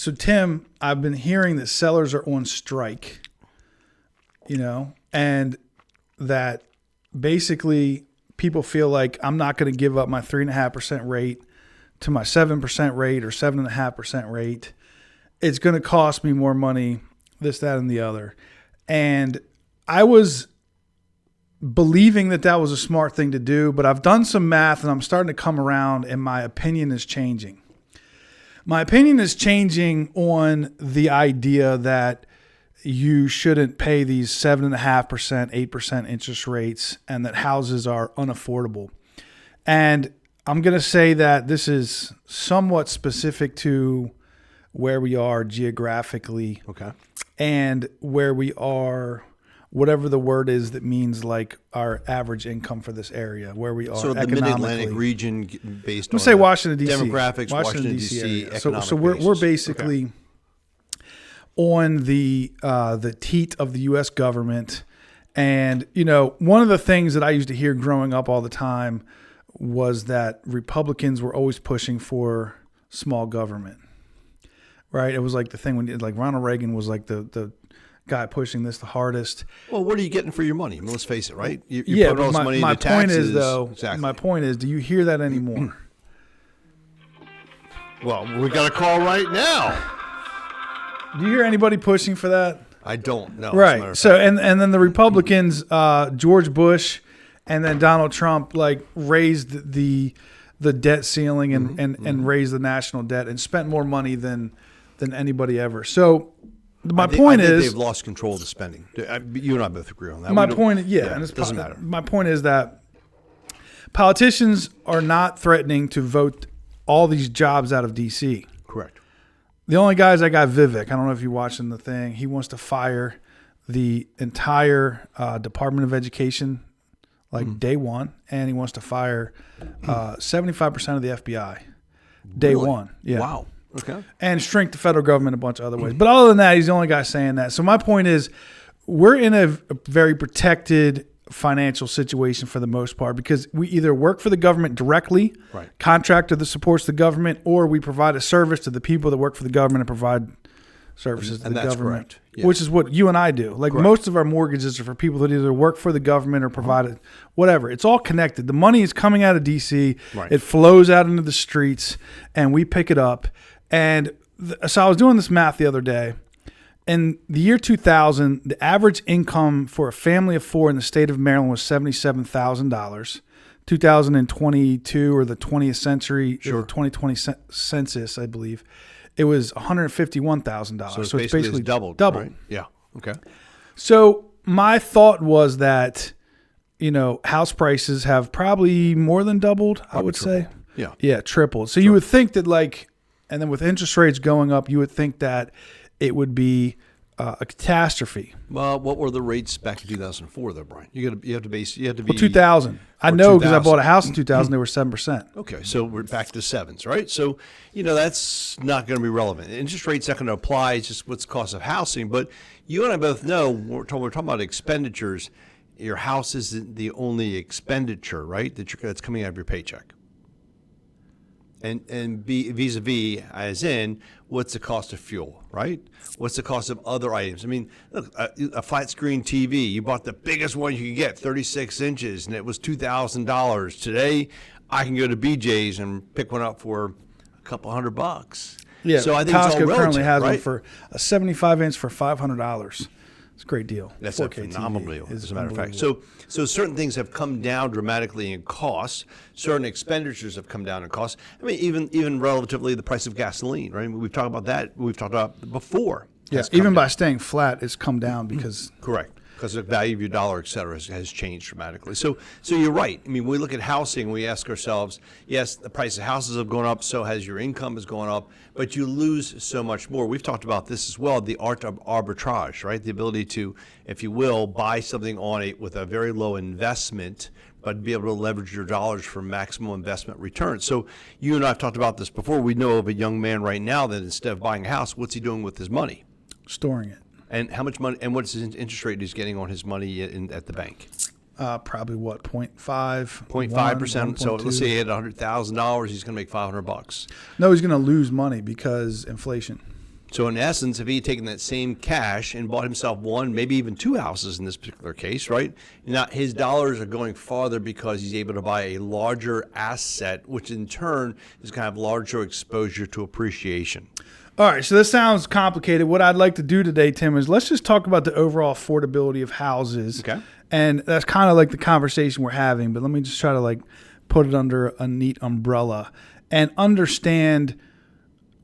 So Tim, I've been hearing that sellers are on strike, and that basically people feel like I'm not going to give up my 3.5% rate to my 7% rate or 7.5% rate. It's going to cost me more money, this, that, and the other. And I was believing that was a smart thing to do, but I've done some math and I'm starting to come around, and my opinion is changing. My opinion is changing on the idea that you shouldn't pay these 7.5%, 8% interest rates, and that houses are unaffordable. And I'm going to say that this is somewhat specific to where we are geographically. Okay. And where we are, whatever the word is that means like our average income for this area, where we are so economically. the Mid-Atlantic region based on say Washington, D.C. demographics, Washington, D.C. So we're basically on the teat of the U.S. government. And, one of the things that I used to hear growing up all the time was that Republicans were always pushing for small government, right? It was like the thing when Ronald Reagan was like the guy pushing this the hardest. Well, what are you getting for your money? I mean, let's face it, right? You're yeah, putting all this money into taxes. My point is, do you hear that anymore? Well, we got a call right now. Do you hear anybody pushing for that? I don't know. Right. So and then the Republicans, George Bush, and then Donald Trump, raised the debt ceiling and raised the national debt and spent more money than anybody ever. So my point is they've lost control of the spending. You and I both agree on that. My point, and it doesn't matter. My point is that politicians are not threatening to vote all these jobs out of D.C. Correct. The only guys I got, Vivek, I don't know if you're watching the thing, he wants to fire the entire Department of Education day one, and he wants to fire 75% of the FBI day one. Yeah. Wow. Okay. And shrink the federal government a bunch of other ways. But other than that, he's the only guy saying that. So my point is, we're in a very protected financial situation for the most part, because we either work for the government directly, right, contractor that supports the government, or we provide a service to the people that work for the government and provide services to the government, correct. Yes. Which is what you and I do. Correct. Most of our mortgages are for people that either work for the government or provide it, whatever. It's all connected. The money is coming out of D.C. Right. It flows out into the streets, and we pick it up. And so I was doing this math the other day. In the year 2000, the average income for a family of four in the state of Maryland was $77,000. 2022, or the 20th century, sure, the 2020 census, I believe, it was $151,000. So it's basically doubled. Right? Yeah. Okay. So my thought was that, house prices have probably more than doubled, I would say. Yeah. Yeah, tripled. So you would think that and then with interest rates going up, you would think that it would be a catastrophe. Well, what were the rates back in 2004, though, Brian? You have to be 2000. I know because I bought a house in 2000. They were 7%. Okay, so we're back to sevens, right? So that's not going to be relevant. Interest rate's not going to apply. It's just what's the cost of housing. But you and I both know we're talking about expenditures. Your house isn't the only expenditure, right? That's coming out of your paycheck. And vis-a-vis, as in, what's the cost of fuel, right? What's the cost of other items? I mean, look, a flat screen TV, you bought the biggest one you could get, 36 inches, and it was $2,000. Today, I can go to BJ's and pick one up for a couple $100. Yeah, so I think Costco it's all relative, currently has right? one for a 75-inch for $500. It's a great deal. That's a 4K phenomenal TV deal, as a matter of fact. So certain things have come down dramatically in cost. Certain expenditures have come down in cost. I mean, even relatively the price of gasoline, right? We've talked about that. We've talked about before. Yeah, even by staying flat, it's come down because correct. Because the value of your dollar, et cetera, has changed dramatically. So you're right. I mean, we look at housing, we ask ourselves, yes, the price of houses have gone up, so has your income has gone up, but you lose so much more. We've talked about this as well, the art of arbitrage, right? The ability to, if you will, buy something with a very low investment, but be able to leverage your dollars for maximum investment return. So you and I have talked about this before. We know of a young man right now that instead of buying a house, what's he doing with his money? Storing it. And how much money? And what's his interest rate he's getting on his money at the bank? Probably what, 0.5? 0.5%. So let's say he had $100,000. He's going to make $500. No, he's going to lose money because inflation. So in essence, if he had taken that same cash and bought himself one, maybe even two houses in this particular case, right? Now his dollars are going farther because he's able to buy a larger asset, which in turn is going to have larger exposure to appreciation. All right, so this sounds complicated. What I'd like to do today, Tim, is let's just talk about the overall affordability of houses. Okay. And that's kind of like the conversation we're having, but let me just try to like put it under a neat umbrella and understand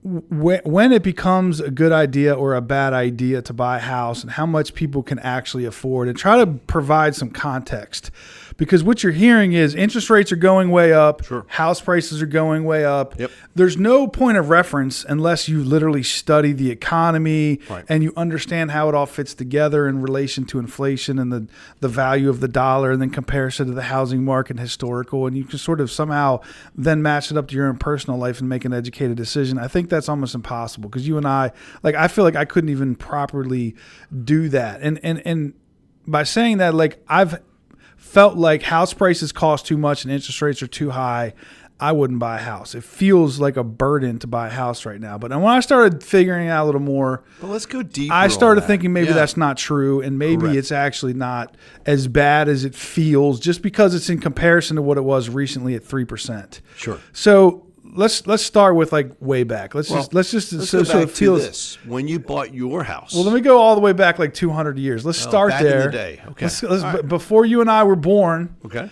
when it becomes a good idea or a bad idea to buy a house and how much people can actually afford, and try to provide some context. Because what you're hearing is interest rates are going way up. Sure. House prices are going way up. Yep. There's no point of reference unless you literally study the economy Right. and you understand how it all fits together in relation to inflation and the value of the dollar, and then comparison to the housing market and historical. And you can sort of somehow then match it up to your own personal life and make an educated decision. I think that's almost impossible because you and I feel like I couldn't even properly do that. And by saying that, like, I've felt like house prices cost too much and interest rates are too high, I wouldn't buy a house. It feels like a burden to buy a house right now. But when I started figuring out a little more, But let's go deeper. I started on that. thinking maybe Yeah. that's not true, and maybe Correct. it's actually not as bad as it feels just because it's in comparison to what it was recently at 3%. Sure. So let's start with like way back. Let's Let's so go back it feels. to this. When you bought your house. Well, let me go all the way back like 200 years. Let's start back in there. the day. Okay. Let's, All right. Before you and I were born, Okay.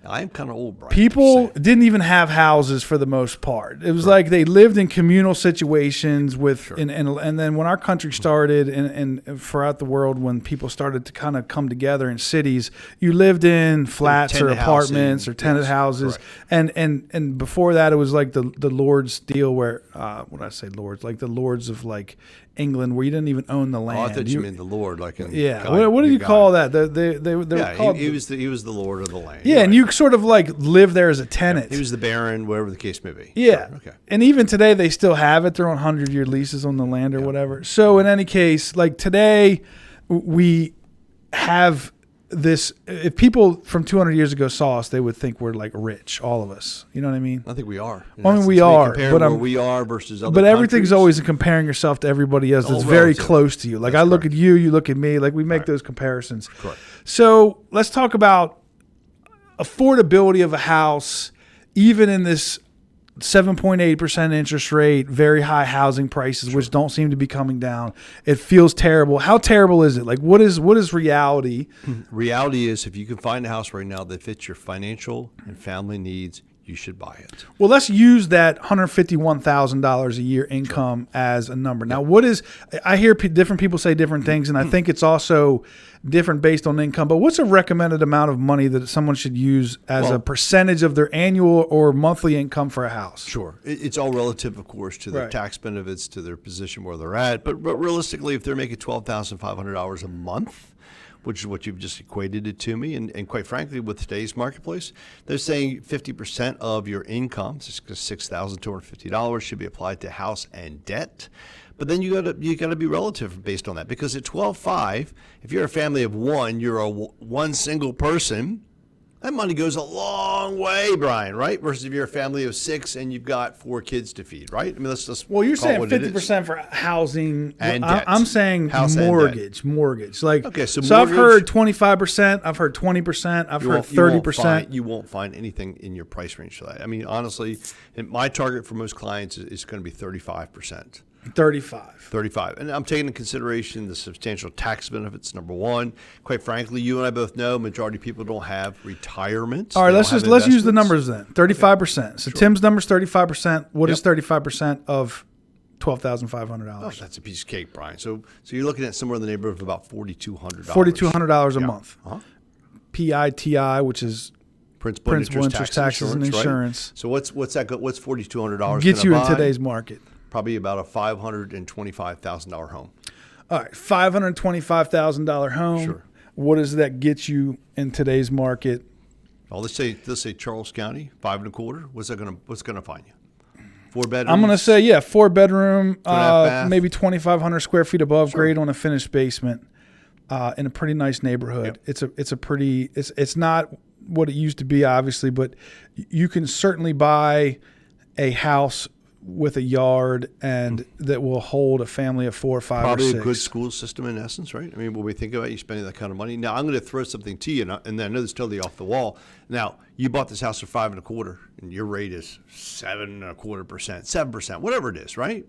I am kind of old, Brian. people just saying. didn't even have houses for the most part. It was like they lived in communal situations with, and then when our country started and throughout the world, when people started to kind of come together in cities, you lived in flats or tenant apartments housing. or tenant Yes, houses. And before that, it was like the Lord's deal where, what did I say, Lords? Like the Lords of like England, where you didn't even own the land. Oh, I thought you meant the Lord, like in Yeah. God, What do you God. call that? They were Yeah, called. he was the Lord of the land. Yeah, and you sort of like live there as a tenant. He was the Baron, whatever the case may be. Yeah. Sure, okay. And even today, they still have it. They're on 100-year leases on the land or whatever. So in any case, like today, we have this. If people from 200 years ago saw us, they would think we're like rich, all of us. You know what I mean? I think we are. I mean, we are, Compare but where I'm- we are versus other But everything's countries. always comparing yourself to everybody else that's All very relative. close to you. Like That's I look correct. at you, you look at me. Like we make those comparisons. Correct. So let's talk about affordability of a house, even in this 7.8% interest rate, very high housing prices, which don't seem to be coming down. It feels terrible. How terrible is it? Like what is reality? Reality is, if you can find a house right now that fits your financial and family needs, you should buy it. Well, let's use that $151,000 a year income as a number. Now, what is, I hear different people say different things, and I think it's also different based on income, but what's a recommended amount of money that someone should use as a Well- percentage of their annual or monthly income for a house? Sure. It's all relative, of course, to their Right. tax benefits, to their position where they're at. But realistically, if they're making $12,500 a month, which is what you've just equated it to me, and quite frankly, with today's marketplace, they're saying 50% of your income, $6,250, should be applied to house and debt. But then you gotta be relative based on that, because at 12.5, if you're a family of one, you're one single person. That money goes a long way, Brian, right? Versus if you're a family of six and you've got 4 kids to feed, right? I mean, let's just Well, you're call it saying what it is. 50% for housing. And I- debt. I'm saying House and mortgage. Like, Okay, so I've mortgage- heard 25%, I've heard 20%, I've heard 30%. You won't find anything in your price range for that. I mean, honestly, my target for most clients is going to be 35%. 35. 35. And I'm taking into consideration the substantial tax benefits, number one. Quite frankly, you and I both know majority of people don't have retirement. All right, They let's don't just have let's use the investments. numbers then. 35%. So Tim's number's 35%. What is Yep. 35% of Oh, $12,500? that's a piece of cake, Brian. So you're looking at somewhere in the neighborhood of about $4,200. $4,200 a Yeah. month. Uh-huh. PITI, which is Principal, interest, taxes, and right? insurance. So what's $4,200 gets you gonna in buy? today's market. Probably about a $525,000 home. All right, $525,000 home. Sure. What does that get you in today's market? Well, let's say Charles County, 5.25. What's gonna find you? 4 bedrooms. I'm gonna say 4-bedroom, 2.5 bath. maybe 2,500 square feet above grade on a finished basement, in a pretty nice neighborhood. Yep. It's not what it used to be, obviously, but you can certainly buy a house with a yard and that will hold a family of 4, 5, Probably or 6. a good school system in essence, right? I mean, when we think about you spending that kind of money. Now, I'm going to throw something to you, and I know this is totally off the wall. Now, you bought this house for 5.25%, and your rate is 7.25%, 7%, whatever it is, right?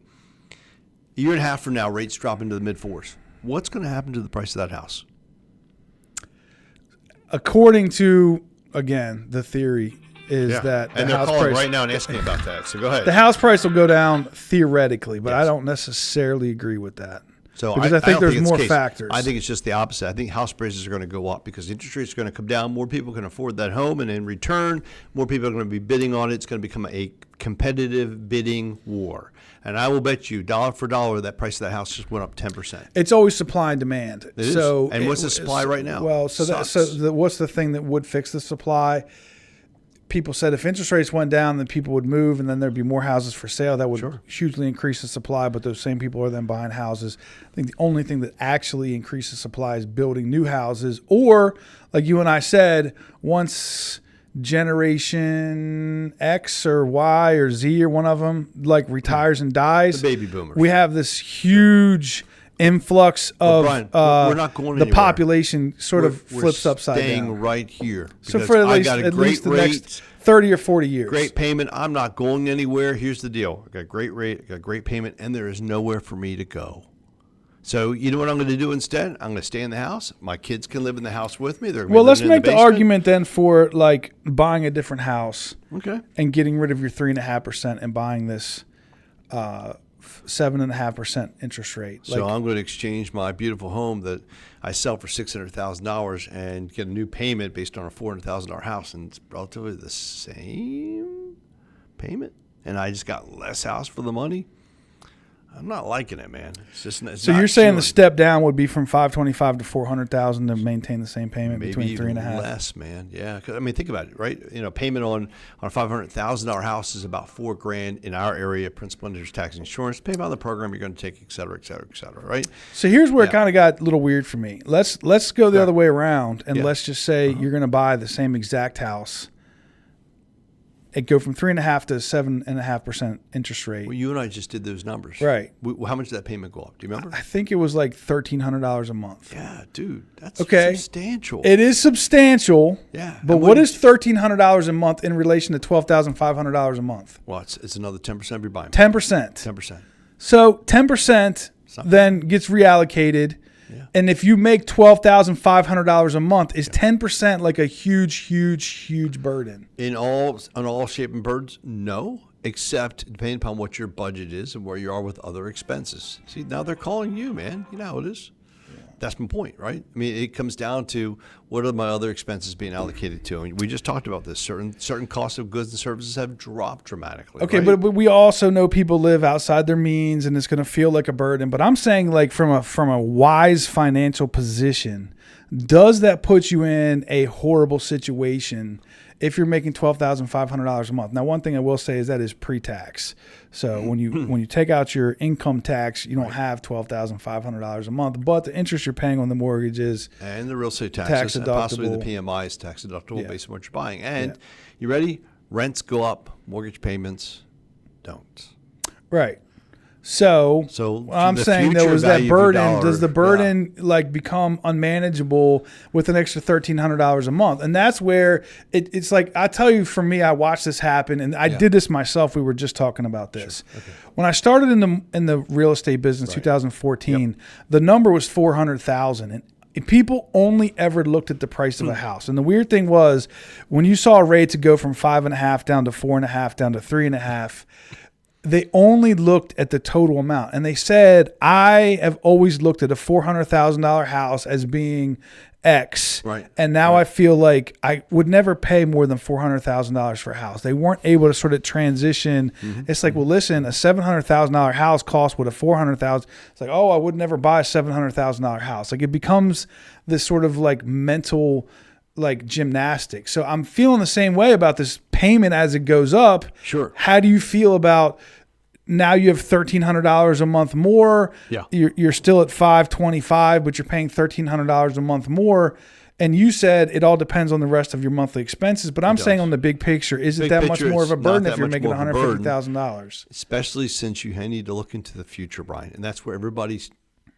A year and a half from now, rates drop into the mid-4s. What's going to happen to the price of that house? According to, again, the theory is that the and they're house calling price right now and asking about that. So go ahead. the house price will go down theoretically, but I don't necessarily agree with that. So because I think don't there's it's more the case. factors. I think it's just the opposite. I think house prices are going to go up because interest rates are going to come down. More people can afford that home, and in return, more people are going to be bidding on it. It's going to become a competitive bidding war. And I will bet you, dollar for dollar, that price of that house just went up 10%. It's always supply and demand. It is. So And what's the supply right now? Well, what's the thing that would fix the supply? People said if interest rates went down, then people would move, and then there'd be more houses for sale. That would hugely increase the supply, but those same people are then buying houses. I think the only thing that actually increases supply is building new houses, or like you and I said, once generation X or Y or Z or one of them like retires and dies, The baby boomers. we have this huge influx of Brian, we're not going the anywhere. population sort of We're flips upside staying down. right here. So because for I got a at great least the rate. next 30 or 40 years. Great payment. I'm not going anywhere. Here's the deal. I got a great rate, I got a great payment, and there is nowhere for me to go. So you know what I'm going to do instead? I'm going to stay in the house. My kids can live in the house with me. They're going to Well, be let's living in make the basement. argument then for like buying a different house Okay. and getting rid of your 3.5% and buying this 7.5% interest rate. So I'm going to exchange my beautiful home that I sell for $600,000 and get a new payment based on a $400,000 house, and it's relatively the same payment, and I just got less house for the money. I'm not liking it, man. It's just. It's So not you're saying the chewing. step down would be from 525 to 400,000 to maintain the same payment Maybe between even 3.5. less, man. Yeah, 'cause, I mean, think about it, right? You know, payment on a $500,000 house is about $4,000 in our area. Principal, interest, tax, insurance. Pay by the program you're going to take, et cetera, et cetera, et cetera. Right? So here's where it Yeah. kind of got a little weird for me. Let's go the other way around, and Yeah. let's just say you're going to buy the same exact house. It go from 3.5 to 7.5% interest rate. Well, you and I just did those numbers. Right. How much did that payment go up? Do you remember? I think it was like $1,300 a month. Yeah, dude, that's Okay. substantial. It is substantial. Yeah. But And what is $1,300 a month in relation to $12,500 a month? Well, it's another 10% of your buying. 10%. 10%. So 10% then gets reallocated. Yeah. And if you make $12,500 a month, is 10% like a huge burden? In all shape and birds, no, except depending upon what your budget is and where you are with other expenses. See, now they're calling you, man. You know how it is. That's my point, right? I mean, it comes down to what are my other expenses being allocated to? I mean, we just talked about this. Certain costs of goods and services have dropped dramatically. Okay, right? but we also know people live outside their means, and it's going to feel like a burden. But I'm saying, like from a wise financial position, does that put you in a horrible situation if you're making $12,500 a month? Now, one thing I will say is that is pre-tax. So when you take out your income tax, you don't have $12,500 a month, but the interest you're paying on the mortgage is and the real estate tax taxes, and possibly the deductible. PMI is tax deductible Yeah. based on what you're buying. And you ready? Rents go up, mortgage payments don't. right. So what I'm the saying though future is that value of your burden. dollar- Does the burden like become unmanageable with an extra $1,300 a month? And that's where it's like, I tell you, for me, I watched this happen, and I did this myself. We were just talking about this. Sure. Okay. When I started in the real estate business, 2014, the number was 400,000, and people only ever looked at the price of a house. And the weird thing was, when you saw rates go from 5.5 down to 4.5 down to 3.5. They only looked at the total amount. And they said, I have always looked at a $400,000 house as being X. Right. And now I feel like I would never pay more than $400,000 for a house. They weren't able to sort of transition. It's like, well, listen, a $700,000 house costs what a $400,000. It's like, oh, I would never buy a $700,000 house. Like, it becomes this sort of like mental like gymnastics. So I'm feeling the same way about this payment as it goes up. Sure. How do you feel about now you have $1,300 a month more? Yeah. You're still at $525, but you're paying $1,300 a month more. And you said it all depends on the rest of your monthly expenses, but I'm saying does. on the big picture, is it Big that much picture, more of a it's not burden that if you're much making more of a burden. $150,000? Especially since you need to look into the future, Brian, and that's where everybody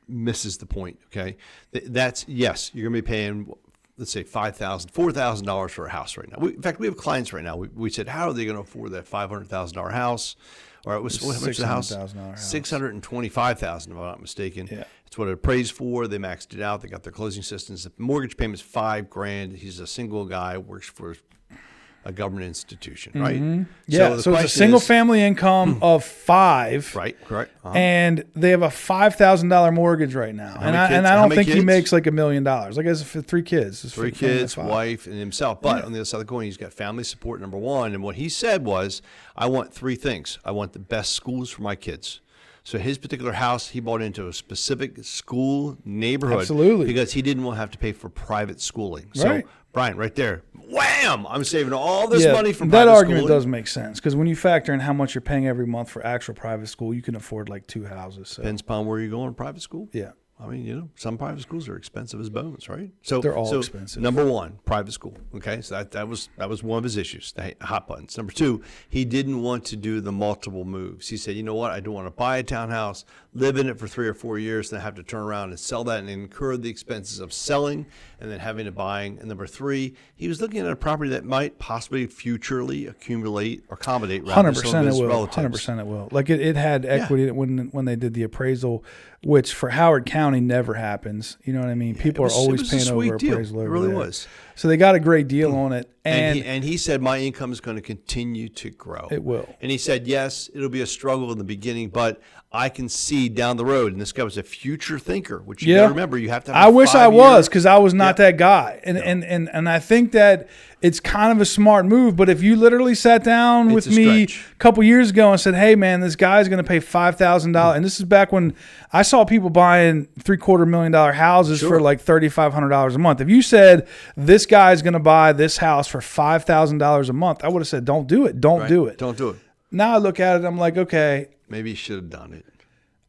misses the point. Okay, that's yes, you're going to be paying, let's say $4,000 for a house right now. In fact, we have clients right now. We said, how are they going to afford that $500,000 house? Or it was how much the house? $625,000, if I'm not mistaken. Yeah. It's what it appraised for. They maxed it out. They got their closing assistance. The mortgage payment's $5,000. He's a single guy, works for a government institution, right? Yeah, the so it's a question single is- family income of $5,000. Right, correct. Uh-huh. And they have a $5,000 mortgage right now, and many I kids? How don't many think he kids? makes like $1 million. Like I said, 3 kids, It's Three family of kids, 5. wife, and himself. But on the other side of the coin, he's got family support, number one. And what he said was, I want 3 things. I want the best schools for my kids. So his particular house, he bought into a specific school neighborhood. Absolutely. Because he didn't want to have to pay for private schooling. So, Right. Brian, right there, wham! I'm saving all this money from that private argument schooling. does make sense because when you factor in how much you're paying every month for actual private school, you can afford like 2 houses. So. Depends upon where you're going to private school. Yeah. I mean, some private schools are expensive as bones, right? So They're all so expensive. Number one, private school. Okay, so that was one of his issues, the hot buttons. Number two, he didn't want to do the multiple moves. He said, you know what, I don't want to buy a townhouse, live in it for 3 or 4 years, then have to turn around and sell that and incur the expenses of selling and then having to buying. And number three, he was looking at a property that might possibly futurely accommodate rather some of 100% it his will. relatives. 100% it will. Like it had equity when they did the appraisal, which for Howard County never happens. You know what I mean? People It are always was a paying sweet over deal. appraisal. It over really there. was. So they got a great deal on it, And he said, my income is going to continue to grow. It will. And he said, yes, it'll be a struggle in the beginning, but I can see down the road. And this guy was a future thinker, which you got to remember. You have to have I a wish I 5-year was because I was not Yeah. that guy. And I think that it's kind of a smart move. But if you literally sat down with It's a me stretch. a couple years ago and said, hey, man, this guy's going to pay $5,000. And this is back when I saw people buying $750,000 houses for like $3,500 a month. If you said this guy's going to buy this house for $5,000 a month, I would have said, don't do it. Don't Right? do it. Don't do it. Now I look at it, I'm like, okay, Maybe he should have done it.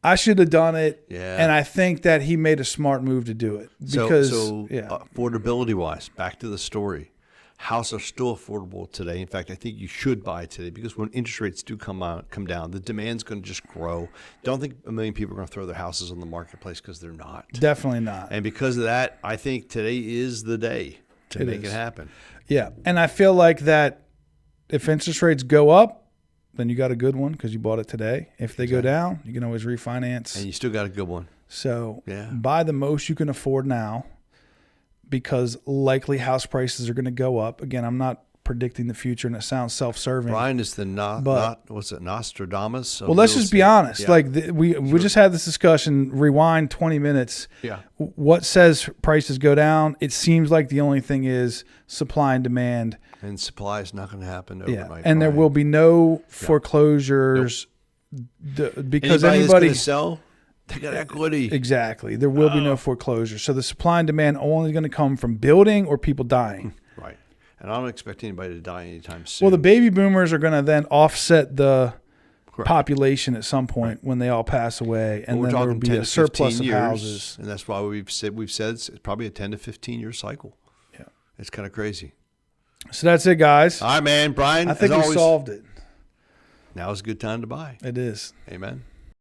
I should have done it. Yeah. And I think that he made a smart move to do it. Because, Affordability wise, back to the story. Houses are still affordable today. In fact, I think you should buy today because when interest rates do come down, the demand's going to just grow. Don't think a million people are going to throw their houses on the marketplace because they're not. definitely not. And because of that, I think today is the day to It make is. it happen. Yeah. And I feel like that if interest rates go up, then you got a good one because you bought it today. If they go down, you can always refinance. And you still got a good one. So Yeah. buy the most you can afford now because likely house prices are going to go up. Again, I'm not predicting the future and it sounds self-serving. Brian is the Nostradamus. Of Well, let's real just be estate. honest. Yeah. Like we just had this discussion, rewind 20 minutes. Yeah. What says prices go down? It seems like the only thing is supply and demand. And supply is not going to happen Yeah. overnight. And there Brian. will be no foreclosures because Anybody that's anybody going to sell, they got equity. exactly. There will be no foreclosures. So the supply and demand only going to come from building or people dying. Right. And I don't expect anybody to die anytime soon. Well, the baby boomers are going to then offset the Correct. population at some point when they all pass away, and We're then there will talking be 10 a to surplus 15 of years, houses. and that's why we've said it's probably a 10 to 15 year cycle. Yeah. It's kind of crazy. So that's it, guys. All right, man. Brian, I think as we always, solved it. now is a good time to buy. It is. Amen.